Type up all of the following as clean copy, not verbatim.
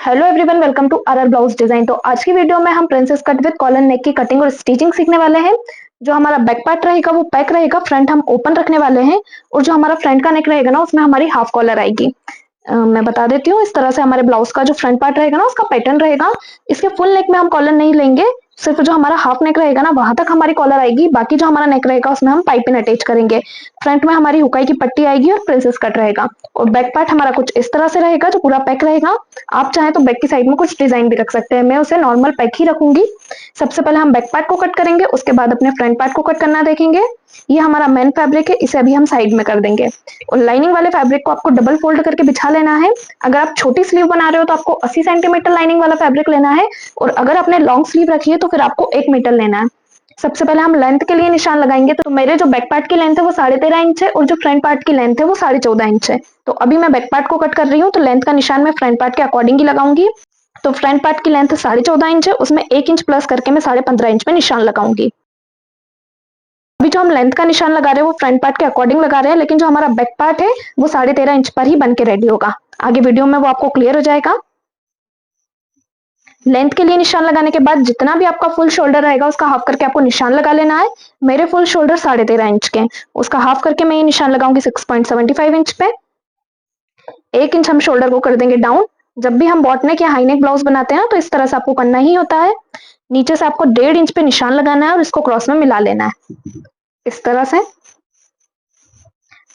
Hello everyone, welcome to RR blouse design. तो आज की वीडियो में हम princess cut with collar neck की कटिंग और स्टिचिंग सीखने वाले हैं। जो हमारा बैक पार्ट रहेगा वो पैक रहेगा, फ्रंट हम ओपन रखने वाले हैं और जो हमारा फ्रंट का नेक रहेगा ना उसमें हमारी हाफ कॉलर आएगी। मैं बता देती हूँ, इस तरह से हमारे ब्लाउज का जो फ्रंट पार्ट रहेगा ना उसका पैटर्न रहेगा। इसके फुल नेक में हम कॉलर नहीं लेंगे, सिर्फ जो हमारा हाफ नेक रहेगा ना वहां तक हमारी कॉलर आएगी, बाकी जो हमारा नेक रहेगा उसमें हम पाइपिंग अटैच करेंगे। फ्रंट में हमारी हुकाई की पट्टी आएगी और प्रिंसेस कट रहेगा और बैक पार्ट हमारा कुछ इस तरह से रहेगा जो पूरा पैक रहेगा। आप चाहें तो बैक की साइड में कुछ डिजाइन भी रख सकते हैं, मैं उसे नॉर्मल पैक ही रखूंगी। सबसे पहले हम बैक पार्ट को कट करेंगे, उसके बाद अपने फ्रंट पार्ट को कट करना देखेंगे। ये हमारा मेन फैब्रिक है, इसे अभी हम साइड में कर देंगे और लाइनिंग वाले फैब्रिक को आपको डबल फोल्ड करके बिछा लेना है। अगर आप छोटी स्लीव बना रहे हो तो आपको 80 सेंटीमीटर लाइनिंग वाला फैब्रिक लेना है और अगर आपने लॉन्ग स्लीव रखी है तो फिर आपको 1 मीटर लेना है। सबसे पहले हम लेंथ के लिए निशान लगाएंगे, तो मेरे जो बैक पार्ट की लेंथ है वो 13.5 इंच है और जो फ्रंट पार्ट की लेंथ है वो 14.5 इंच है। तो अभी मैं बैक पार्ट को कट कर रही हूँ, तो लेंथ का निशान मैं फ्रंट पार्ट के अकॉर्डिंग ही लगाऊंगी। तो फ्रंट पार्ट की लेंथ 14.5 इंच है, उसमें 1 इंच प्लस करके मैं 15.5 इंच में निशान लगाऊंगी। अभी जो हम लेंथ का निशान लगा रहे हैं वो फ्रंट पार्ट के अकॉर्डिंग लगा रहे हैं, लेकिन जो हमारा बैक पार्ट है वो 13.5 इंच पर ही बन के रेडी होगा। आगे वीडियो में वो आपको क्लियर हो जाएगा। लेंथ के लिए निशान लगाने के बाद जितना भी आपका फुल शोल्डर रहेगा उसका हाफ करके आपको निशान लगा लेना है। मेरे फुल शोल्डर 13.5 इंच के, उसका हाफ करके मैं ये निशान लगाऊंगी 6.75 इंच पे। 1 इंच हम शोल्डर को कर देंगे डाउन। जब भी हम बॉट नेक या हाई नेक ब्लाउज बनाते हैं ना तो इस तरह से आपको करना ही होता है। नीचे से आपको 1.5 इंच पे निशान लगाना है और इसको क्रॉस में मिला लेना है इस तरह से।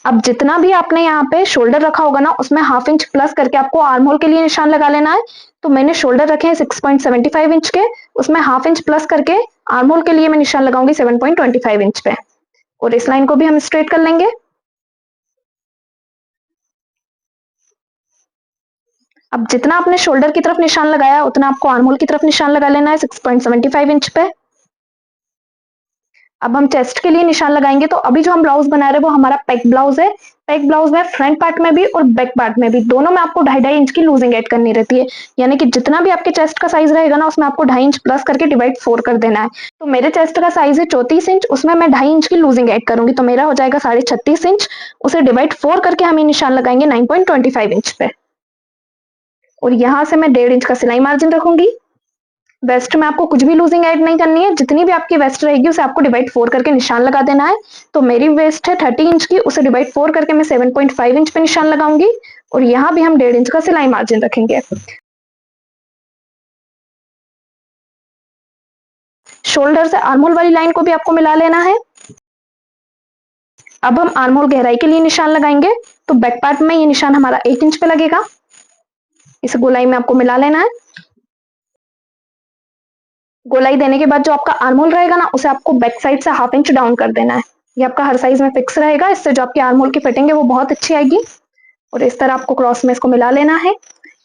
अब जितना भी आपने यहाँ पे शोल्डर रखा होगा ना उसमें हाफ इंच प्लस करके आपको आर्म होल के लिए निशान लगा लेना है। तो मैंने शोल्डर रखे हैं 6.75 इंच के, उसमें हाफ इंच प्लस करके आर्म होल के लिए मैं निशान लगाऊंगी 7.25 इंच पे और इस लाइन को भी हम स्ट्रेट कर लेंगे। अब जितना आपने शोल्डर की तरफ निशान लगाया उतना आपको आर्म होल की तरफ निशान लगा लेना है 6.75 इंच पे। अब हम चेस्ट के लिए निशान लगाएंगे, तो अभी जो हम ब्लाउज बना रहे हैं वो हमारा पैक ब्लाउज है। पैक ब्लाउज में फ्रंट पार्ट में भी और बैक पार्ट में भी दोनों में आपको 2.5 इंच की लूजिंग ऐड करनी रहती है। यानी कि जितना भी आपके चेस्ट का साइज रहेगा ना उसमें आपको 2.5 इंच प्लस करके डिवाइड 4 कर देना है। तो मेरे चेस्ट का साइज है 34 इंच, उसमें मैं 2.5 इंच की लूजिंग ऐड करूंगी तो मेरा हो जाएगा 36.5 इंच। उसे डिवाइड 4 करके हम ये निशान लगाएंगे 9.25 इंच पे और यहाँ से मैं 1.5 इंच का सिलाई मार्जिन रखूंगी। वेस्ट में आपको कुछ भी लूजिंग ऐड नहीं करनी है, जितनी भी आपकी वेस्ट रहेगी उसे आपको डिवाइड 4 करके निशान लगा देना है। तो मेरी वेस्ट है 30 इंच की, उसे डिवाइड 4 करके मैं 7.5 इंच पे निशान लगाऊंगी और यहाँ भी हम 1.5 इंच का सिलाई मार्जिन रखेंगे। शोल्डर से आर्महोल वाली लाइन को भी आपको मिला लेना है। अब हम आर्महोल गहराई के लिए निशान लगाएंगे, तो बैक पार्ट में ये निशान हमारा 1 इंच पे लगेगा। इस गोलाई में आपको मिला लेना है। गोलाई देने के बाद जो आपका आर्महोल रहेगा ना उसे आपको बैक साइड से हाफ इंच डाउन कर देना है। ये आपका हर साइज में फिक्स रहेगा, इससे जो आपकी आर्महोल की फिटिंग है वो बहुत अच्छी आएगी और इस तरह आपको क्रॉस में इसको मिला लेना है।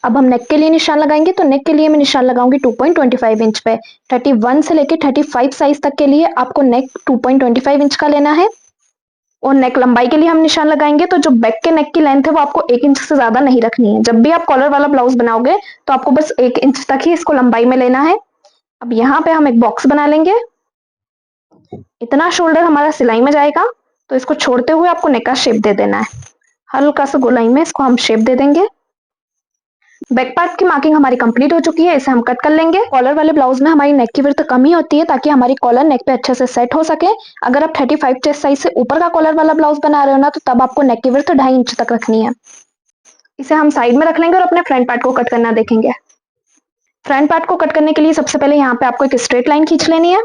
अब हम नेक के लिए निशान लगाएंगे, तो नेक के लिए मैं निशान लगाऊंगी 2.25 इंच पे। 31 से लेके 35 साइज तक के लिए आपको नेक 2.25 इंच का लेना है और नेक लंबाई के लिए हम निशान लगाएंगे, तो जो बैक के नेक की लेंथ है वो आपको 1 इंच से ज्यादा नहीं रखनी है। जब भी आप कॉलर वाला ब्लाउज बनाओगे तो आपको बस 1 इंच तक ही इसको लंबाई में लेना है। अब यहाँ पे हम एक बॉक्स बना लेंगे। इतना शोल्डर हमारा सिलाई में जाएगा, तो इसको छोड़ते हुए आपको नेक का शेप दे देना है। हल्का सा गोलाई में इसको हम शेप दे देंगे। बैक पार्ट की मार्किंग हमारी कंप्लीट हो चुकी है, इसे हम कट कर लेंगे। कॉलर वाले ब्लाउज में हमारी नेक की विड्थ कम ही होती है ताकि हमारी कॉलर नेक पे अच्छे से सेट हो सके। अगर आप 35 चेस्ट साइज से ऊपर का कॉलर वाला ब्लाउज बना रहे हो ना तो तब आपको नेक की विड्थ 2.5 इंच तक रखनी है। इसे हम साइड में रख लेंगे और अपने फ्रंट पार्ट को कट करना देखेंगे। फ्रंट पार्ट को कट करने के लिए सबसे पहले यहाँ पे आपको एक स्ट्रेट लाइन खींच लेनी है।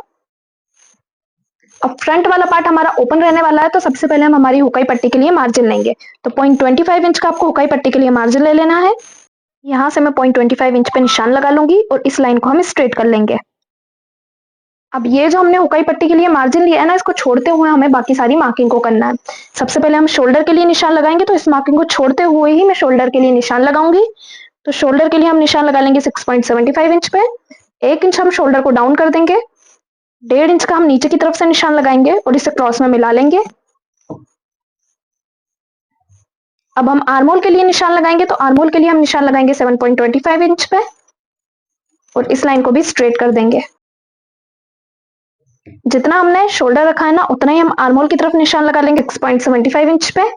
अब फ्रंट वाला पार्ट हमारा ओपन रहने वाला है, तो सबसे पहले हम हमारी हुकाई पट्टी के लिए मार्जिन लेंगे। तो 0.25 इंच का आपको हुकाई पट्टी के लिए मार्जिन ले लेना है। यहाँ से मैं 0.25 इंच पे निशान लगा लूंगी और इस लाइन को हम स्ट्रेट कर लेंगे। अब ये जो हमने हुकाई पट्टी के लिए मार्जिन लिया है ना, इसको छोड़ते हुए हमें बाकी सारी मार्किंग को करना है। सबसे पहले हम शोल्डर के लिए निशान लगाएंगे, तो इस मार्किंग को छोड़ते हुए ही मैं शोल्डर के लिए निशान लगाऊंगी। तो शोल्डर के लिए हम निशान लगा लेंगे 6.75 इंच पे। 1 इंच हम शोल्डर को डाउन कर देंगे। 1.5 इंच का हम नीचे की तरफ से निशान लगाएंगे और इसे क्रॉस में मिला लेंगे। अब हम आर्महोल के लिए निशान लगाएंगे, तो आर्महोल के लिए हम निशान लगाएंगे 7.25 इंच पे और इस लाइन को भी स्ट्रेट कर देंगे। जितना हमने शोल्डर रखा है ना उतना ही हम आर्महोल की तरफ निशान लगा लेंगे 6.75 इंच पे।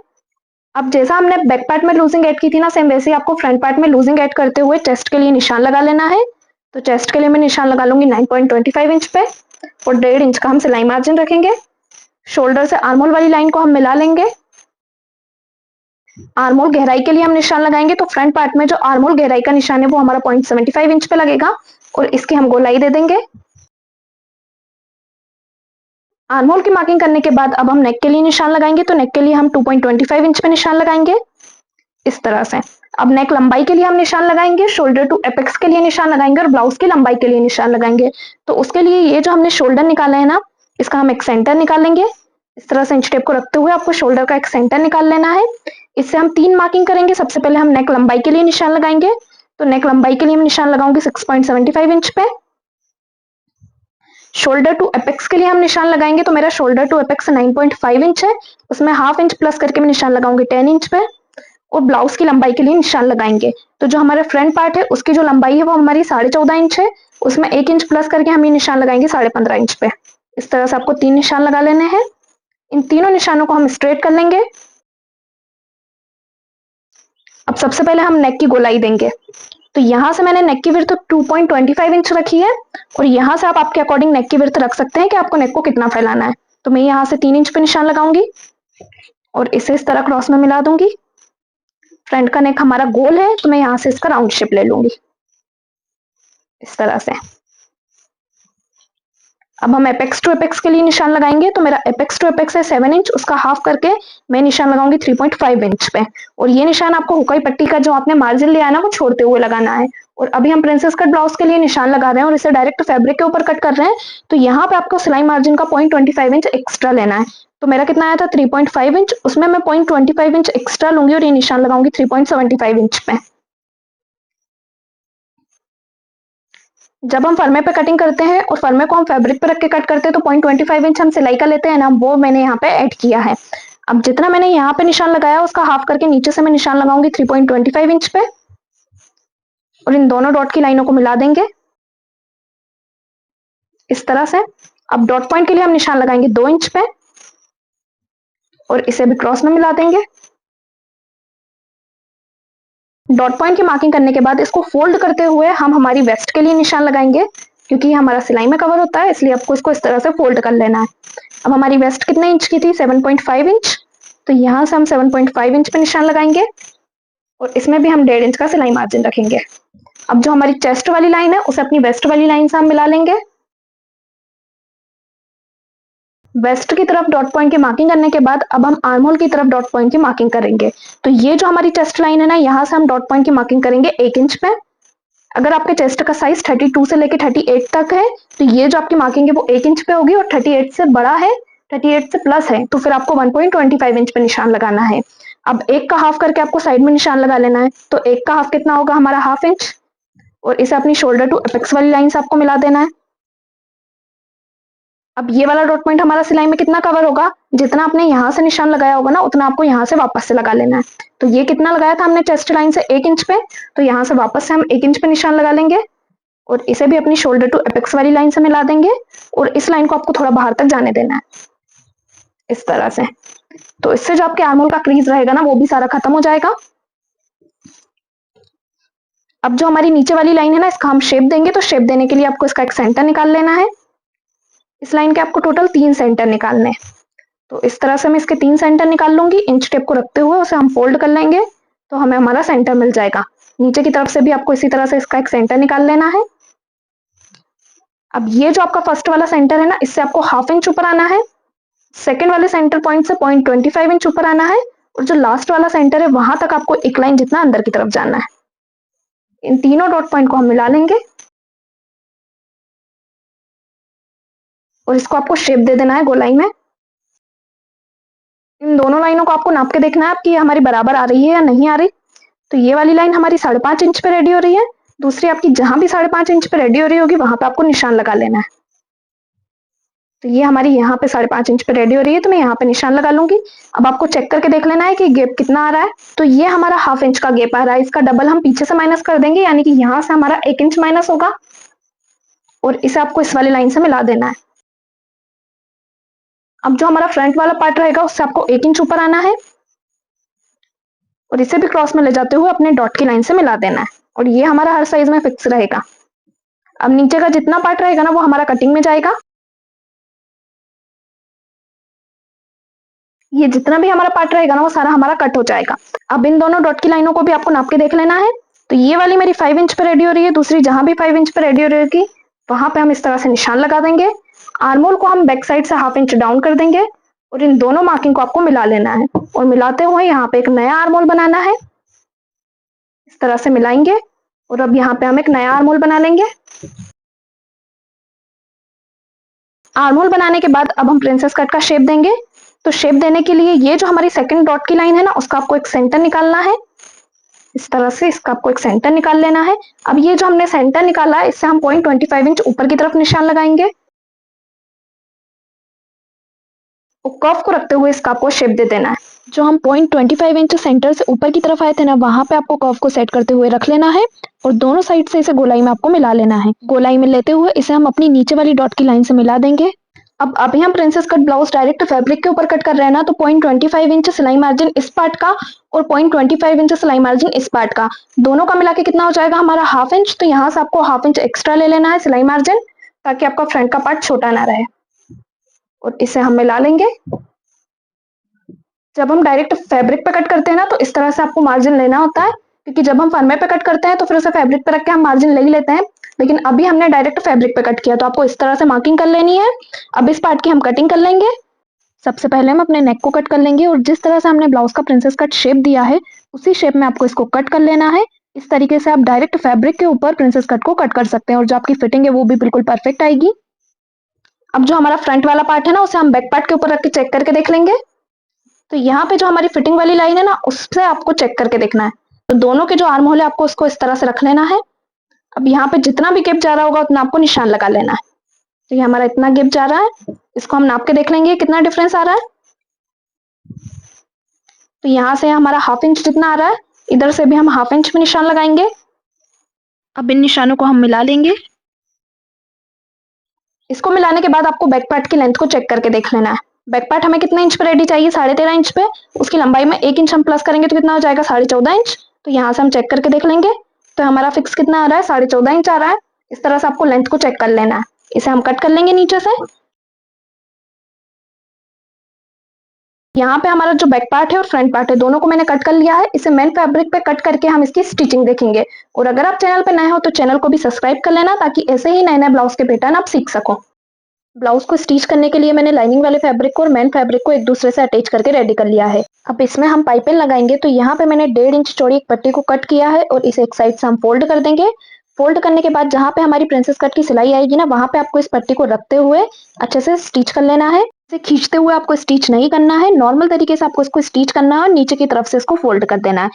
अब जैसा हमने बैक पार्ट में लूजिंग ऐड की थी ना, सेम वैसे ही आपको फ्रंट पार्ट में लूजिंग ऐड करते हुए चेस्ट के लिए निशान लगा लेना है। तो चेस्ट के लिए मैं निशान लगा लूंगी 9.25 इंच पे और 1.5 इंच का हम सिलाई मार्जिन रखेंगे। शोल्डर से आर्मोल वाली लाइन को हम मिला लेंगे। आर्मोल गहराई के लिए हम निशान लगाएंगे, तो फ्रंट पार्ट में जो आर्मोल गहराई का निशान है वो हमारा 0.75 इंच पे लगेगा और इसकी हम गोलाई दे देंगे। आर्मोल की मार्किंग करने के बाद अब हम नेक के लिए निशान लगाएंगे, तो नेक के लिए हम 2.25 इंच पे निशान लगाएंगे इस तरह से। अब नेक लंबाई के लिए हम निशान लगाएंगे, शोल्डर टू एपेक्स के लिए निशान लगाएंगे और ब्लाउज की लंबाई के लिए निशान लगाएंगे। तो उसके लिए ये जो हमने शोल्डर निकाले है ना, इसका हम एक सेंटर निकाल लेंगे। इस तरह से इंच टेप को रखते हुए आपको शोल्डर का एक सेंटर निकाल लेना है। इससे हम 3 मार्किंग करेंगे। सबसे पहले हम नेक लंबाई के लिए निशान लगाएंगे, तो नेक लंबाई के लिए मैं निशान लगाऊंगी 6.75 इंच पे। शोल्डर टू एपेक्स के लिए हम निशान लगाएंगे, तो मेरा शोल्डर टू एपेक्स 9.5 इंच है, उसमें हाफ इंच प्लस करके मैं निशान लगाऊंगी 10 इंच पे। और ब्लाउज की लंबाई के लिए निशान लगाएंगे, तो जो हमारे फ्रंट पार्ट है उसकी जो लंबाई है वो हमारी 14.5 इंच है, उसमें 1 इंच प्लस करके हम ये निशान लगाएंगे 15.5 इंच पे। इस तरह से आपको 3 निशान लगा लेने हैं। इन तीनों निशानों को हम स्ट्रेट कर लेंगे। अब सबसे पहले हम नेक की गोलाई देंगे, तो यहां से मैंने नेक की विड्थ 2.25 इंच रखी है और यहां से आप आपके अकॉर्डिंग नेक की विड्थ रख सकते हैं कि आपको नेक को कितना फैलाना है। तो मैं यहां से 3 इंच पे निशान लगाऊंगी और इसे इस तरह क्रॉस में मिला दूंगी। फ्रंट का नेक हमारा गोल है, तो मैं यहां से इसका राउंड शेप ले लूंगी इस तरह से। अब हम एपेक्स टू एपेक्स के लिए निशान लगाएंगे, तो मेरा एपेक्स टू एपेक्स है 7 इंच, उसका हाफ करके मैं निशान लगाऊंगी 3.5 इंच पे। और ये निशान आपको हुकाई पट्टी का जो आपने मार्जिन लिया है ना वो छोड़ते हुए लगाना है। और अभी हम प्रिंसेस कट ब्लाउज के लिए निशान लगा रहे हैं और इसे डायरेक्ट फैब्रिक के ऊपर कट कर रहे हैं, तो यहाँ पे आपको सिलाई मार्जिन का 0.25 इंच एक्स्ट्रा लेना है। तो मेरा कितना आया था 3.5 इंच, उसमें मैं 0.25 इंच एक्स्ट्रा लूंगी और ये निशान लगाऊंगी 3.75 इंच पे। जब हम फर्मे पे कटिंग करते हैं और फर्मे को हम फैब्रिक पे रख के कट करते हैं, तो 0.25 इंच हम सिलाई का लेते हैं ना, वो मैंने यहाँ पे ऐड किया है। अब जितना मैंने यहाँ पे निशान लगाया उसका हाफ करके नीचे से मैं निशान लगाऊंगी 3.25 इंच पे और इन दोनों डॉट की लाइनों को मिला देंगे इस तरह से। अब डॉट पॉइंट के लिए हम निशान लगाएंगे 2 इंच पे और इसे भी क्रॉस में मिला देंगे। डॉट पॉइंट की मार्किंग करने के बाद इसको फोल्ड करते हुए हम हमारी वेस्ट के लिए निशान लगाएंगे, क्योंकि ये हमारा सिलाई में कवर होता है, इसलिए आपको इसको इस तरह से फोल्ड कर लेना है। अब हमारी वेस्ट कितने इंच की थी 7.5 इंच, तो यहां से हम 7.5 इंच पे निशान लगाएंगे और इसमें भी हम 1.5 इंच का सिलाई मार्जिन रखेंगे। अब जो हमारी चेस्ट वाली लाइन है उसे अपनी वेस्ट वाली लाइन से हम मिला लेंगे। वेस्ट की तरफ डॉट पॉइंट की मार्किंग करने के बाद अब हम आर्म होल की तरफ डॉट पॉइंट की मार्किंग करेंगे। तो ये जो हमारी चेस्ट लाइन है ना, यहाँ से हम डॉट पॉइंट की मार्किंग करेंगे 1 इंच पे। अगर आपके चेस्ट का साइज 32 से लेके 38 तक है, तो ये जो आपकी मार्किंग है वो 1 इंच पे होगी, और 38 से बड़ा है, 38 से प्लस है, तो फिर आपको 1.25 इंच पे निशान लगाना है। अब एक का हाफ करके आपको साइड में निशान लगा लेना है, तो एक का हाफ कितना होगा हमारा हाफ इंच, और इसे अपनी शोल्डर टू एपेक्स वाली लाइन से आपको मिला देना है। अब ये वाला डॉट पॉइंट हमारा सिलाई में कितना कवर होगा, जितना आपने यहाँ से निशान लगाया होगा ना उतना आपको यहाँ से वापस से लगा लेना है। तो ये कितना लगाया था हमने चेस्ट लाइन से 1 इंच पे, तो यहाँ से वापस से हम 1 इंच पे निशान लगा लेंगे और इसे भी अपनी शोल्डर टू एपेक्स वाली लाइन से मिला देंगे और इस लाइन को आपको थोड़ा बाहर तक जाने देना है इस तरह से। तो इससे जो आपके आर्म होल का क्रीज रहेगा ना वो भी सारा खत्म हो जाएगा। अब जो हमारी नीचे वाली लाइन है ना, इसका हम शेप देंगे, तो शेप देने के लिए आपको इसका एक सेंटर निकाल लेना है। इस लाइन के आपको टोटल 3 सेंटर निकालने हैं, तो इस तरह से मैं इसके 3 सेंटर निकाल लूंगी। इंच टेप को रखते हुए उसे हम फोल्ड कर लेंगे, तो हमें हमारा सेंटर मिल जाएगा। नीचे की तरफ से भी आपको इसी तरह से इसका एक सेंटर निकाल लेना है। अब ये जो आपका फर्स्ट वाला सेंटर है ना, इससे आपको हाफ इंच ऊपर आना है। सेकेंड वाले सेंटर पॉइंट से 0.25 इंच ऊपर आना है, और जो लास्ट वाला सेंटर है वहां तक आपको एक लाइन जितना अंदर की तरफ जाना है। इन तीनों डॉट पॉइंट को हम मिला लेंगे और इसको आपको शेप दे देना है गोलाई में। इन दोनों लाइनों को आपको नाप के देखना है कि ये हमारी बराबर आ रही है या नहीं आ रही। तो ये वाली लाइन हमारी 5.5 इंच पे रेडी हो रही है, दूसरी आपकी जहां भी 5.5 इंच पे रेडी हो रही होगी वहां पे आपको निशान लगा लेना है। तो ये हमारी यहाँ पे 5.5 इंच पे रेडी हो रही है, तो मैं यहाँ पे निशान लगा लूंगी। अब आपको चेक करके देख लेना है कि गैप कितना आ रहा है। तो ये हमारा हाफ इंच का गैप आ रहा है, इसका डबल हम पीछे से माइनस कर देंगे, यानी कि यहाँ से हमारा 1 इंच माइनस होगा और इसे आपको इस वाली लाइन से मिला देना है। अब जो हमारा फ्रंट वाला पार्ट रहेगा उससे आपको 1 इंच ऊपर आना है। और इसे भी क्रॉस में ले जाते हुए अपने डॉट की लाइन से मिला देना है और ये हमारा हर साइज में फिक्स रहेगा। अब नीचे का जितना पार्ट रहेगा ना वो हमारा कटिंग में जाएगा। ये जितना भी हमारा पार्ट रहेगा ना वो सारा हमारा कट हो जाएगा। अब इन दोनों डॉट की लाइनों को भी आपको नाप के देख लेना है। तो ये वाली मेरी 5 इंच पे रेडी हो रही है, दूसरी जहां भी 5 इंच पे रेडी हो रहेगी वहां पे हम इस तरह से निशान लगा देंगे। आर्मोल को हम बैक साइड से ½ इंच डाउन कर देंगे और इन दोनों मार्किंग को आपको मिला लेना है और मिलाते हुए यहाँ पे एक नया आर्मोल बनाना है। इस तरह से मिलाएंगे और अब यहाँ पे हम एक नया आर्मोल बना लेंगे। आर्मोल बनाने के बाद अब हम प्रिंसेस कट का शेप देंगे। तो शेप देने के लिए ये जो हमारी सेकंड डॉट की लाइन है ना उसका आपको एक सेंटर निकालना है। इस तरह से इसका आपको एक सेंटर निकाल लेना है। अब ये जो हमने सेंटर निकाला है इससे हम 0.25 इंच ऊपर की तरफ निशान लगाएंगे और कर्व को रखते हुए इसका आपको शेप दे देना है। जो हम 0.25 इंच सेंटर से ऊपर की तरफ आए थे ना वहां पे आपको कर्व को सेट करते हुए रख लेना है और दोनों साइड से इसे गोलाई में आपको मिला लेना है। गोलाई में लेते हुए इसे हम अपनी नीचे वाली डॉट की लाइन से मिला देंगे। अब अभी हम princess cut blouse direct fabric के ऊपर कट कर रहे हैं ना, तो 0.25 इंच सिलाई मार्जिन इस पार्ट का और 0.25 इंच सिलाई मार्जिन इस पार्ट का, दोनों का मिला के कितना हो जाएगा हमारा ½ इंच। तो यहाँ से आपको ½ इंच एक्स्ट्रा ले लेना है सिलाई मार्जिन, ताकि आपका फ्रंट का पार्ट छोटा ना रहे और इसे हम मिला लेंगे। जब हम डायरेक्ट फैब्रिक पे कट करते हैं ना तो इस तरह से आपको मार्जिन लेना होता है, क्योंकि जब हम फर्मे पे कट करते हैं तो फिर उसे फैब्रिक पे रख के हम मार्जिन ले ही लेते हैं, लेकिन अभी हमने डायरेक्ट फैब्रिक पे कट किया तो आपको इस तरह से मार्किंग कर लेनी है। अब इस पार्ट की हम कटिंग कर लेंगे। सबसे पहले हम अपने नेक को कट कर लेंगे और जिस तरह से हमने ब्लाउज का प्रिंसेस कट शेप दिया है उसी शेप में आपको इसको कट कर लेना है। इस तरीके से आप डायरेक्ट फैब्रिक के ऊपर प्रिंसेस कट को कट कर सकते हैं और जो आपकी फिटिंग है वो भी बिल्कुल परफेक्ट आएगी। अब जो हमारा फ्रंट वाला पार्ट है ना उसे हम बैक पार्ट के ऊपर रख के चेक करके देख लेंगे। तो यहाँ पे जो हमारी फिटिंग वाली लाइन है ना उससे आपको चेक करके देखना है। तो दोनों के जो आर्म होल है आपको उसको इस तरह से रख लेना है। अब यहाँ पे जितना भी गैप जा रहा होगा उतना आपको निशान लगा लेना है। तो ये हमारा इतना गैप जा रहा है, इसको हम नाप के देख लेंगे कितना डिफरेंस आ रहा है। तो यहाँ से हमारा ½ इंच जितना आ रहा है, इधर से भी हम ½ इंच में निशान लगाएंगे। अब इन निशानों को हम मिला लेंगे। इसको मिलाने के बाद आपको बैक पार्ट की लेंथ को चेक करके देख लेना है। बैक पार्ट हमें कितना इंच पे रेडी चाहिए, 13.5 इंच पे। उसकी लंबाई में 1 इंच हम प्लस करेंगे तो कितना हो जाएगा 14.5 इंच। तो यहाँ से हम चेक करके देख लेंगे। तो हमारा फिक्स कितना आ रहा है 14.5 इंच आ रहा है। इस तरह से आपको लेंथ को चेक कर लेना है। इसे हम कट कर लेंगे नीचे से। यहाँ पे हमारा जो बैक पार्ट है और फ्रंट पार्ट है दोनों को मैंने कट कर लिया है। इसे मेन फैब्रिक पे कट करके हम इसकी स्टिचिंग देखेंगे। और अगर आप चैनल पे नए हो तो चैनल को भी सब्सक्राइब कर लेना, ताकि ऐसे ही नए नए ब्लाउज के पैटर्न आप सीख सको। ब्लाउज को स्टिच करने के लिए मैंने लाइनिंग वाले फैब्रिक को और मेन फैब्रिक को एक दूसरे से अटैच करके रेडी कर लिया है। अब इसमें हम पाइपिंग लगाएंगे। तो यहाँ पे मैंने 1.5 इंच चौड़ी एक पट्टी को कट किया है और इसे एक साइड से हम फोल्ड कर देंगे। फोल्ड करने के बाद जहाँ पे हमारी प्रिंसेस कट की सिलाई आएगी ना वहां पे आपको इस पट्टी को रखते हुए अच्छे से स्टिच कर लेना है। इसे खींचते हुए आपको स्टिच नहीं करना है, नॉर्मल तरीके से आपको इसको स्टिच करना है और नीचे की तरफ से इसको फोल्ड कर देना है।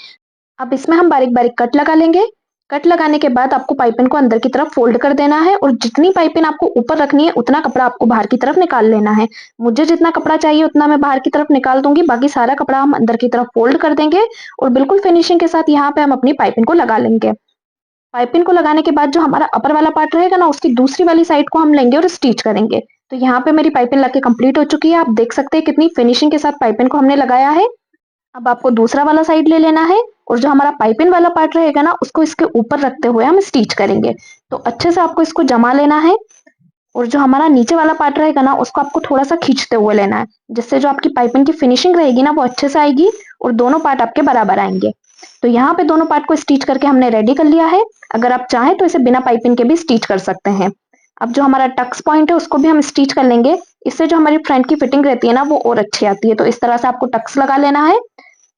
अब इसमें हम बारीक बारीक कट लगा लेंगे। कट लगाने के बाद आपको पाइपिंग को अंदर की तरफ फोल्ड कर देना है और जितनी पाइपिंग आपको ऊपर रखनी है उतना कपड़ा आपको बाहर की तरफ निकाल लेना है। मुझे जितना कपड़ा चाहिए उतना मैं बाहर की तरफ निकाल दूंगी, बाकी सारा कपड़ा हम अंदर की तरफ फोल्ड कर देंगे और बिल्कुल फिनिशिंग के साथ यहाँ पे हम अपनी पाइपिंग को लगा लेंगे। पाइपिंग को लगाने के बाद जो हमारा अपर वाला पार्ट रहेगा ना उसकी दूसरी वाली साइड को हम लेंगे और स्टिच करेंगे। तो यहाँ पे मेरी पाइपिंग लग के कंप्लीट हो चुकी है। आप देख सकते हैं कितनी फिनिशिंग के साथ पाइपिंग को हमने लगाया है। अब आपको दूसरा वाला साइड ले लेना है और जो हमारा पाइपिंग वाला पार्ट रहेगा ना उसको इसके ऊपर रखते हुए हम स्टिच करेंगे। तो अच्छे से आपको इसको जमा लेना है और जो हमारा नीचे वाला पार्ट रहेगा ना उसको आपको थोड़ा सा खींचते हुए लेना है, जिससे जो आपकी पाइपिंग की फिनिशिंग रहेगी ना वो अच्छे से आएगी और दोनों पार्ट आपके बराबर आएंगे। तो यहाँ पे दोनों पार्ट को स्टिच करके हमने रेडी कर लिया है। अगर आप चाहें तो इसे बिना पाइपिंग के भी स्टिच कर सकते हैं। अब जो हमारा टक्स पॉइंट है उसको भी हम स्टिच कर लेंगे। इससे जो हमारी फ्रंट की फिटिंग रहती है ना वो और अच्छी आती है। तो इस तरह से आपको टक्स लगा लेना है।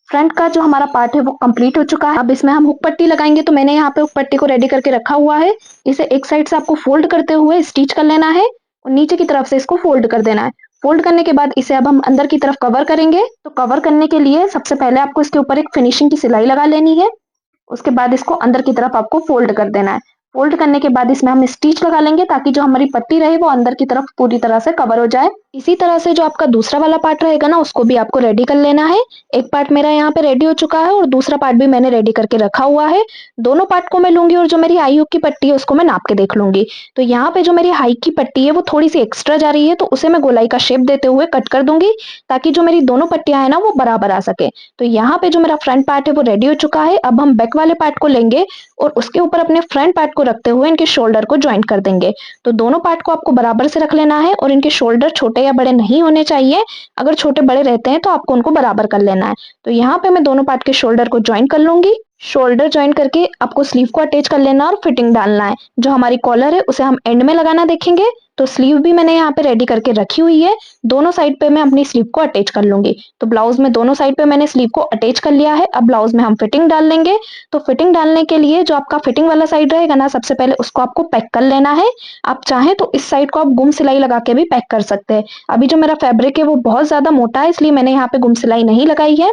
फ्रंट का जो हमारा पार्ट है वो कंप्लीट हो चुका है। अब इसमें हम हुक पट्टी लगाएंगे। तो मैंने यहाँ पे हुक पट्टी को रेडी करके रखा हुआ है। इसे एक साइड से आपको फोल्ड करते हुए स्टिच कर लेना है और नीचे की तरफ से इसको फोल्ड कर देना है। फोल्ड करने के बाद इसे अब हम अंदर की तरफ कवर करेंगे। तो कवर करने के लिए सबसे पहले आपको इसके ऊपर एक फिनिशिंग की सिलाई लगा लेनी है। उसके बाद इसको अंदर की तरफ आपको फोल्ड कर देना है। फोल्ड करने के बाद इसमें हम स्टिच लगा लेंगे ताकि जो हमारी पट्टी रहे वो अंदर की तरफ पूरी तरह से कवर हो जाए। इसी तरह से जो आपका दूसरा वाला पार्ट रहेगा ना उसको भी आपको रेडी कर लेना है। एक पार्ट मेरा यहाँ पे रेडी हो चुका है और दूसरा पार्ट भी मैंने रेडी करके रखा हुआ है। दोनों पार्ट को मैं लूंगी और जो मेरी हाई हुक की पट्टी है उसको मैं नाप के देख लूंगी। तो यहाँ पे जो मेरी हाई की पट्टी है वो थोड़ी सी एक्स्ट्रा जा रही है, तो उसे मैं गोलाई का शेप देते हुए कट कर दूंगी ताकि जो मेरी दोनों पट्टियां है ना वो बराबर आ सके। तो यहाँ पे जो मेरा फ्रंट पार्ट है वो रेडी हो चुका है। अब हम बैक वाले पार्ट को लेंगे और उसके ऊपर अपने फ्रंट पार्ट को रखते हुए इनके शोल्डर को ज्वाइंट कर देंगे। तो दोनों पार्ट को आपको बराबर से रख लेना है और इनके शोल्डर छोटे या बड़े नहीं होने चाहिए। अगर छोटे बड़े रहते हैं तो आपको उनको बराबर कर लेना है। तो यहाँ पे मैं दोनों पार्ट के शोल्डर को ज्वाइंट कर लूंगी। शोल्डर ज्वाइंट करके आपको स्लीव को अटैच कर लेना और फिटिंग डालना है। जो हमारी कॉलर है उसे हम एंड में लगाना देखेंगे। तो स्लीव भी मैंने यहाँ पे रेडी करके रखी हुई है। दोनों साइड पे मैं अपनी स्लीव को अटैच कर लूंगी। तो ब्लाउज में दोनों साइड पे मैंने स्लीव को अटैच कर लिया है। अब ब्लाउज में हम फिटिंग डाल लेंगे। तो फिटिंग डालने के लिए जो आपका फिटिंग वाला साइड रहेगा ना, सबसे पहले उसको आपको पैक कर लेना है। आप चाहें तो इस साइड को आप गुम सिलाई लगा के भी पैक कर सकते हैं। अभी जो मेरा फैब्रिक है वो बहुत ज्यादा मोटा है, इसलिए मैंने यहाँ पे गुम सिलाई नहीं लगाई है।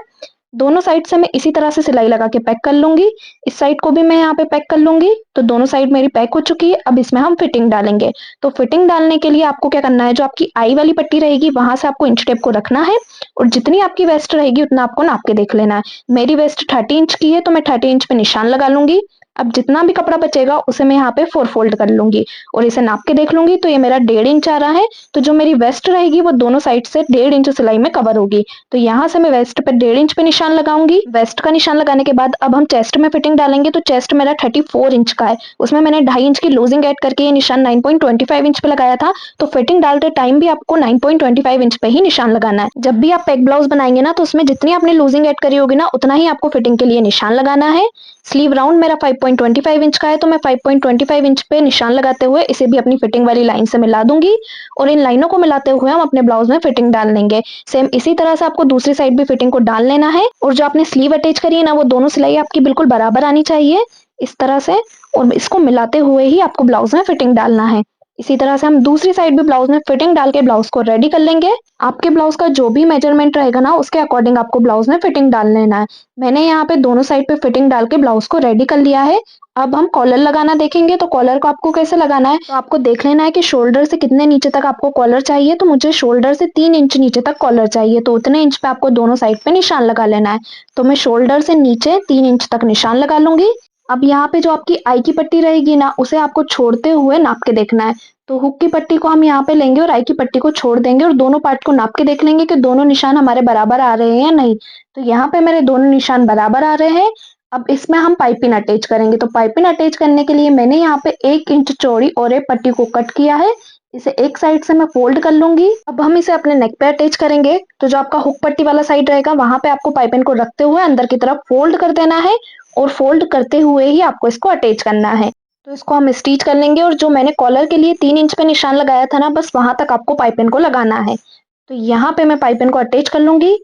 दोनों साइड से मैं इसी तरह से सिलाई लगा के पैक कर लूंगी। इस साइड को भी मैं यहाँ पे पैक कर लूंगी। तो दोनों साइड मेरी पैक हो चुकी है। अब इसमें हम फिटिंग डालेंगे। तो फिटिंग डालने के लिए आपको क्या करना है, जो आपकी आई वाली पट्टी रहेगी वहां से आपको इंच टेप को रखना है और जितनी आपकी वेस्ट रहेगी उतना आपको नाप के देख लेना है। मेरी वेस्ट 30 इंच की है तो मैं 30 इंच पे निशान लगा लूंगी। अब जितना भी कपड़ा बचेगा उसे मैं यहाँ पे 4 फोल्ड कर लूंगी और इसे नाप के देख लूंगी। तो ये मेरा 1.5 इंच आ रहा है। तो जो मेरी वेस्ट रहेगी वो दोनों साइड से 1.5 इंच सिलाई में कवर होगी। तो यहाँ से मैं वेस्ट पे 1.5 इंच पे निशान लगाऊंगी। वेस्ट का निशान लगाने के बाद अब हम चेस्ट में फिटिंग डालेंगे। तो चेस्ट मेरा 34 इंच का है, उसमें मैंने 2.5 इंच की लूजिंग ऐड करके ये निशान 9.25 इंच पे लगाया था। तो फिटिंग डालते टाइम भी आपको 9.25 इंच पे ही निशान लगाना है। जब भी आप पैक ब्लाउज बनाएंगे ना तो उसमें जितनी आपने लूजिंग ऐड करी होगी ना उतना ही आपको फिटिंग के लिए निशान लगाना है। स्लीव राउंड मेरा 5.25 इंच का है तो मैं 5.25 इंच पे निशान लगाते हुए इसे भी अपनी फिटिंग वाली लाइन से मिला दूंगी और इन लाइनों को मिलाते हुए हम अपने ब्लाउज में फिटिंग डाल लेंगे। सेम इसी तरह से आपको दूसरी साइड भी फिटिंग को डाल लेना है और जो आपने स्लीव अटैच करी है ना वो दोनों सिलाई आपकी बिल्कुल बराबर आनी चाहिए इस तरह से, और इसको मिलाते हुए ही आपको ब्लाउज में फिटिंग डालना है। इसी तरह से हम दूसरी साइड भी ब्लाउज में फिटिंग डाल के ब्लाउज को रेडी कर लेंगे। आपके ब्लाउज का जो भी मेजरमेंट रहेगा ना उसके अकॉर्डिंग आपको ब्लाउज में फिटिंग डाल लेना है। मैंने यहाँ पे दोनों साइड पे फिटिंग डाल के ब्लाउज को रेडी कर लिया है। अब हम कॉलर लगाना देखेंगे। तो कॉलर को आपको कैसे लगाना है, तो आपको देख लेना है कि शोल्डर से कितने नीचे तक आपको कॉलर चाहिए। तो मुझे शोल्डर से 3 इंच नीचे तक कॉलर चाहिए, तो उतने इंच पे आपको दोनों साइड पे निशान लगा लेना है। तो मैं शोल्डर से नीचे 3 इंच तक निशान लगा लूंगी। अब यहाँ पे जो आपकी आई की पट्टी रहेगी ना उसे आपको छोड़ते हुए नाप के देखना है। तो हुक की पट्टी को हम यहाँ पे लेंगे और आई की पट्टी को छोड़ देंगे और दोनों पार्ट को नाप के देख लेंगे कि दोनों निशान हमारे बराबर आ रहे हैं या नहीं। तो यहाँ पे मेरे दोनों निशान बराबर आ रहे हैं। अब इसमें हम पाइपिंग अटैच करेंगे। तो पाइपिंग अटैच करने के लिए मैंने यहाँ पे 1 इंच चौड़ी और एक पट्टी को कट किया है। इसे एक साइड से मैं फोल्ड कर लूंगी। अब हम इसे अपने नेक पे अटैच करेंगे। तो जो आपका हुक पट्टी वाला साइड रहेगा वहां पे आपको पाइपिंग को रखते हुए अंदर की तरफ फोल्ड कर देना है और फोल्ड करते हुए ही आपको इसको अटैच करना है। तो इसको हम स्टिच कर लेंगे और जो मैंने कॉलर के लिए 3 इंच पे निशान लगाया था ना बस वहां तक आपको पाइपिंग को लगाना है। तो यहाँ पे मैं पाइपिंग को अटैच कर लूंगी।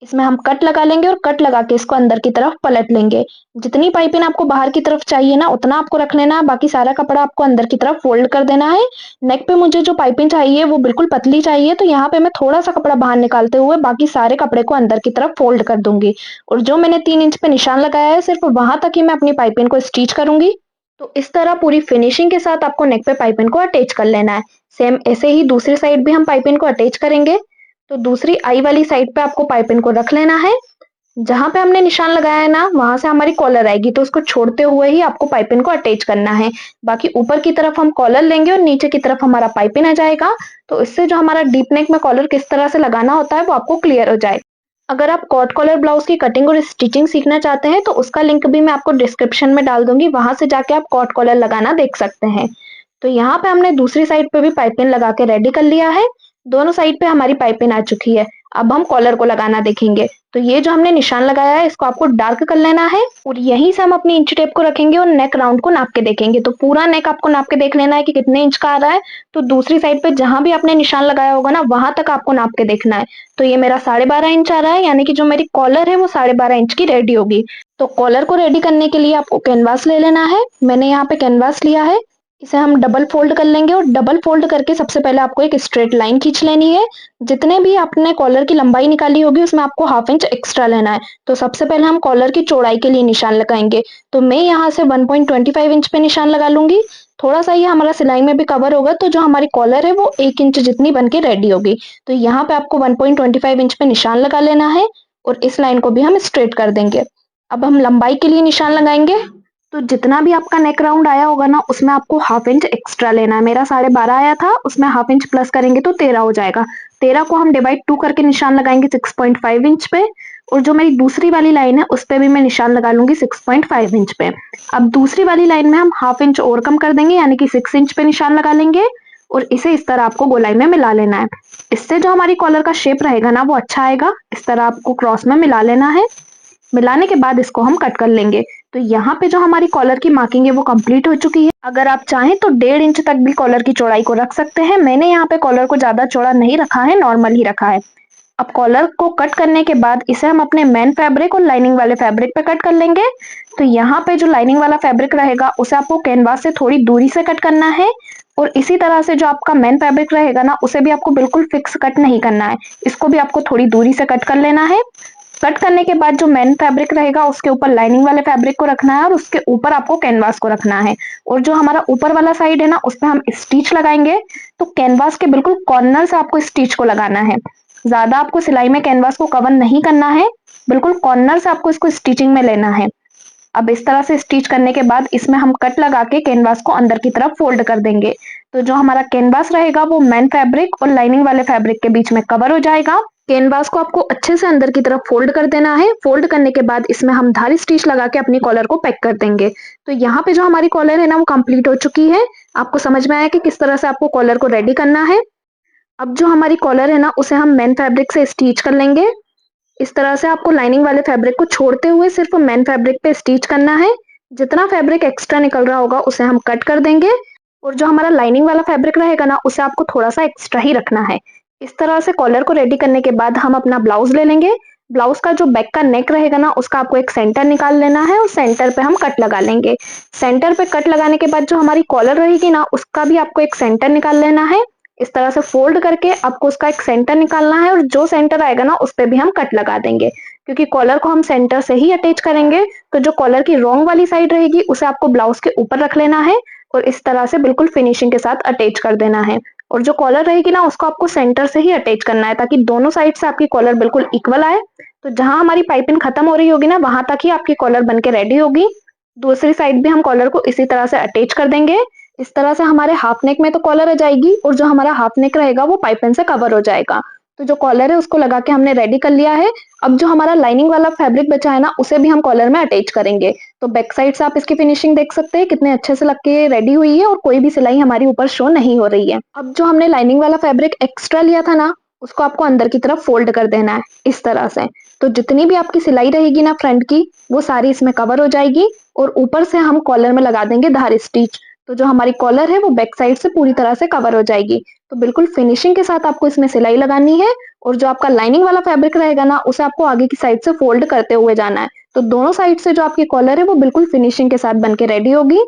इसमें हम कट लगा लेंगे और कट लगा के इसको अंदर की तरफ पलट लेंगे। जितनी पाइपिंग आपको बाहर की तरफ चाहिए ना उतना आपको रख लेना है, बाकी सारा कपड़ा आपको अंदर की तरफ फोल्ड कर देना है। नेक पे मुझे जो पाइपिंग चाहिए वो बिल्कुल पतली चाहिए, तो यहाँ पे मैं थोड़ा सा कपड़ा बाहर निकालते हुए बाकी सारे कपड़े को अंदर की तरफ फोल्ड कर दूंगी और जो मैंने 3 इंच पे निशान लगाया है सिर्फ वहां तक ही मैं अपनी पाइपिंग को स्टिच करूंगी। तो इस तरह पूरी फिनिशिंग के साथ आपको नेक पे पाइपिंग को अटैच कर लेना है। सेम ऐसे ही दूसरी साइड भी हम पाइपिंग को अटैच करेंगे। तो दूसरी आई वाली साइड पे आपको पाइपिंग को रख लेना है। जहां पे हमने निशान लगाया है ना वहां से हमारी कॉलर आएगी, तो उसको छोड़ते हुए ही आपको पाइपिंग को अटैच करना है। बाकी ऊपर की तरफ हम कॉलर लेंगे और नीचे की तरफ हमारा पाइपिंग आ जाएगा। तो इससे जो हमारा डीप नेक में कॉलर किस तरह से लगाना होता है वो आपको क्लियर हो जाएगा। अगर आप कॉट कॉलर ब्लाउज की कटिंग और स्टिचिंग सीखना चाहते हैं तो उसका लिंक भी मैं आपको डिस्क्रिप्शन में डाल दूंगी, वहां से जाके आप कॉट कॉलर लगाना देख सकते हैं। तो यहाँ पे हमने दूसरी साइड पे भी पाइपिंग लगा के रेडी कर लिया है। दोनों साइड पे हमारी पाइपिंग आ चुकी है। अब हम कॉलर को लगाना देखेंगे। तो ये जो हमने निशान लगाया है इसको आपको डार्क कर लेना है और यहीं से हम अपनी इंच टेप को रखेंगे और नेक राउंड को नाप के देखेंगे। तो पूरा नेक आपको नाप के देख लेना है कि कितने इंच का आ रहा है। तो दूसरी साइड पे जहां भी आपने निशान लगाया होगा ना वहां तक आपको नाप के देखना है। तो ये मेरा 12.5 इंच आ रहा है, यानी कि जो मेरी कॉलर है वो 12.5 इंच की रेडी होगी। तो कॉलर को रेडी करने के लिए आपको कैनवास ले लेना है। मैंने यहाँ पे कैनवास लिया है। इसे हम डबल फोल्ड कर लेंगे और डबल फोल्ड करके सबसे पहले आपको एक स्ट्रेट लाइन खींच लेनी है। जितने भी आपने कॉलर की लंबाई निकाली होगी उसमें आपको 1/2 इंच एक्स्ट्रा लेना है। तो सबसे पहले हम कॉलर की चौड़ाई के लिए निशान लगाएंगे। तो मैं यहाँ से 1.25 इंच पे निशान लगा लूंगी। थोड़ा सा ये हमारा सिलाई में भी कवर होगा, तो जो हमारी कॉलर है वो 1 इंच जितनी बन के रेडी होगी। तो यहाँ पे आपको 1.25 इंच पे निशान लगा लेना है और इस लाइन को भी हम स्ट्रेट कर देंगे। अब हम लंबाई के लिए निशान लगाएंगे। तो जितना भी आपका नेक राउंड आया होगा ना, उसमें आपको 1/2 इंच एक्स्ट्रा लेना है। मेरा 12.5 आया था, उसमें 1/2 इंच प्लस करेंगे तो 13 हो जाएगा। 13 को हम डिवाइड 2 करके निशान लगाएंगे 6.5 इंच पे। और जो मेरी दूसरी वाली लाइन है उस पे भी मैं निशान लगा लूंगी 6.5 इंच पे। अब दूसरी वाली लाइन में हम 1/2 इंच और कम कर देंगे, यानी कि 6 इंच पे निशान लगा लेंगे और इसे इस तरह आपको गोलाई में मिला लेना है। इससे जो हमारी कॉलर का शेप रहेगा ना वो अच्छा आएगा। इस तरह आपको क्रॉस में मिला लेना है। मिलाने के बाद इसको हम कट कर लेंगे। तो यहाँ पे जो हमारी कॉलर की मार्किंग है वो कंप्लीट हो चुकी है। अगर आप चाहें तो 1.5 इंच तक भी कॉलर की चौड़ाई को रख सकते हैं। मैंने यहाँ पे कॉलर को ज्यादा चौड़ा नहीं रखा है, नॉर्मल ही रखा है। अब कॉलर को कट करने के बाद इसे हम अपने मेन फैब्रिक और लाइनिंग वाले फैब्रिक पे कट कर लेंगे। तो यहाँ पे जो लाइनिंग वाला फैब्रिक रहेगा उसे आपको कैनवास से थोड़ी दूरी से कट करना है। और इसी तरह से जो आपका मेन फैब्रिक रहेगा ना उसे भी आपको बिल्कुल फिक्स कट नहीं करना है, इसको भी आपको थोड़ी दूरी से कट कर लेना है। कट करने के बाद जो मेन फैब्रिक रहेगा उसके ऊपर लाइनिंग वाले फैब्रिक को रखना है और उसके ऊपर आपको कैनवास को रखना है। और जो हमारा ऊपर वाला साइड है ना उस पर हम स्टिच लगाएंगे। तो कैनवास के बिल्कुल कॉर्नर से आपको स्टिच को लगाना है। ज्यादा आपको सिलाई में कैनवास को कवर नहीं करना है, बिल्कुल कॉर्नर से आपको इसको स्टिचिंग में लेना है। अब इस तरह से स्टिच करने के बाद इसमें हम कट लगा के कैनवास को अंदर की तरफ फोल्ड कर देंगे। तो जो हमारा कैनवास रहेगा वो मेन फैब्रिक और लाइनिंग वाले फैब्रिक के बीच में कवर हो जाएगा। कैनवास को आपको अच्छे से अंदर की तरफ फोल्ड कर देना है। फोल्ड करने के बाद इसमें हम धारी स्टिच लगा के अपनी कॉलर को पैक कर देंगे। तो यहाँ पे जो हमारी कॉलर है ना वो कंप्लीट हो चुकी है। आपको समझ में आया कि किस तरह से आपको कॉलर को रेडी करना है। अब जो हमारी कॉलर है ना उसे हम मेन फैब्रिक से स्टिच कर लेंगे। इस तरह से आपको लाइनिंग वाले फैब्रिक को छोड़ते हुए सिर्फ मेन फैब्रिक पे स्टिच करना है। जितना फैब्रिक एक्स्ट्रा निकल रहा होगा उसे हम कट कर देंगे। और जो हमारा लाइनिंग वाला फैब्रिक रहेगा ना उसे आपको थोड़ा सा एक्स्ट्रा ही रखना है। इस तरह से कॉलर को रेडी करने के बाद हम अपना ब्लाउज ले लेंगे। ब्लाउज का जो बैक का नेक रहेगा ना उसका आपको एक सेंटर निकाल लेना है और सेंटर पे हम कट लगा लेंगे। सेंटर पे कट लगाने के बाद जो हमारी कॉलर रहेगी ना उसका भी आपको एक सेंटर निकाल लेना है। इस तरह से फोल्ड करके आपको उसका एक सेंटर निकालना है और जो सेंटर आएगा ना उस पे भी हम कट लगा देंगे। क्योंकि कॉलर को हम सेंटर से ही अटैच करेंगे, तो जो कॉलर की रॉन्ग वाली साइड रहेगी उसे आपको ब्लाउज के ऊपर रख लेना है और इस तरह से बिल्कुल फिनिशिंग के साथ अटैच कर देना है। और जो कॉलर रहेगी ना उसको आपको सेंटर से ही अटैच करना है ताकि दोनों साइड से आपकी कॉलर बिल्कुल इक्वल आए। तो जहां हमारी पाइपिंग खत्म हो रही होगी ना वहां तक ही आपकी कॉलर बन के रेडी होगी। दूसरी साइड भी हम कॉलर को इसी तरह से अटैच कर देंगे। इस तरह से हमारे हाफ नेक में तो कॉलर आ जाएगी और जो हमारा हाफ नेक रहेगा वो पाइपिंग से कवर हो जाएगा। तो जो कॉलर है उसको लगा के हमने रेडी कर लिया है। अब जो हमारा लाइनिंग वाला फैब्रिक बचा है ना उसे भी हम कॉलर में अटैच करेंगे। तो बैक साइड से आप इसकी फिनिशिंग देख सकते हैं कितने अच्छे से लग के रेडी हुई है और कोई भी सिलाई हमारी ऊपर शो नहीं हो रही है। अब जो हमने लाइनिंग वाला फैब्रिक एक्स्ट्रा लिया था ना उसको आपको अंदर की तरफ फोल्ड कर देना है इस तरह से। तो जितनी भी आपकी सिलाई रहेगी ना फ्रंट की वो सारी इसमें कवर हो जाएगी। और ऊपर से हम कॉलर में लगा देंगे धार स्टिच। तो जो हमारी कॉलर है वो बैक साइड से पूरी तरह से कवर हो जाएगी। तो बिल्कुल फिनिशिंग के साथ आपको इसमें सिलाई लगानी है। और जो आपका लाइनिंग वाला फैब्रिक रहेगा ना उसे आपको आगे की साइड से फोल्ड करते हुए जाना है। तो दोनों साइड से जो आपकी कॉलर है वो बिल्कुल फिनिशिंग के साथ बन के रेडी होगी।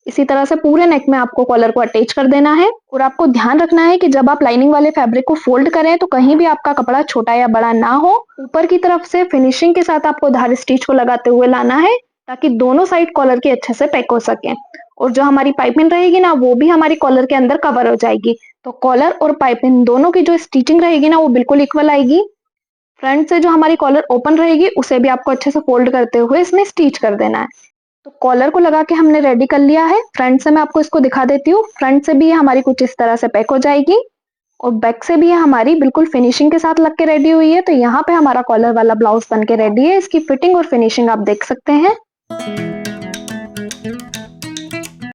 इसी तरह से पूरे नेक में आपको कॉलर को अटैच कर देना है। और आपको ध्यान रखना है कि जब आप लाइनिंग वाले फैब्रिक को फोल्ड करें तो कहीं भी आपका कपड़ा छोटा या बड़ा ना हो। ऊपर की तरफ से फिनिशिंग के साथ आपको धार स्टिच को लगाते हुए लाना है ताकि दोनों साइड कॉलर के अच्छे से पैक हो सके। और जो हमारी पाइपिंग रहेगी ना वो भी हमारी कॉलर के अंदर कवर हो जाएगी। तो कॉलर और पाइपिंग दोनों की जो स्टिचिंग रहेगी ना वो बिल्कुल इक्वल आएगी। फ्रंट से जो हमारी कॉलर ओपन रहेगी उसे भी आपको अच्छे से फोल्ड करते हुए इसमें स्टिच कर देना है। तो कॉलर को लगा के हमने रेडी कर लिया है। फ्रंट से मैं आपको इसको दिखा देती हूँ। फ्रंट से भी ये हमारी कुछ इस तरह से पैक हो जाएगी और बैक से भी ये हमारी बिल्कुल फिनिशिंग के साथ लग के रेडी हुई है। तो यहाँ पे हमारा कॉलर वाला ब्लाउज बन के रेडी है। इसकी फिटिंग और फिनिशिंग आप देख सकते हैं।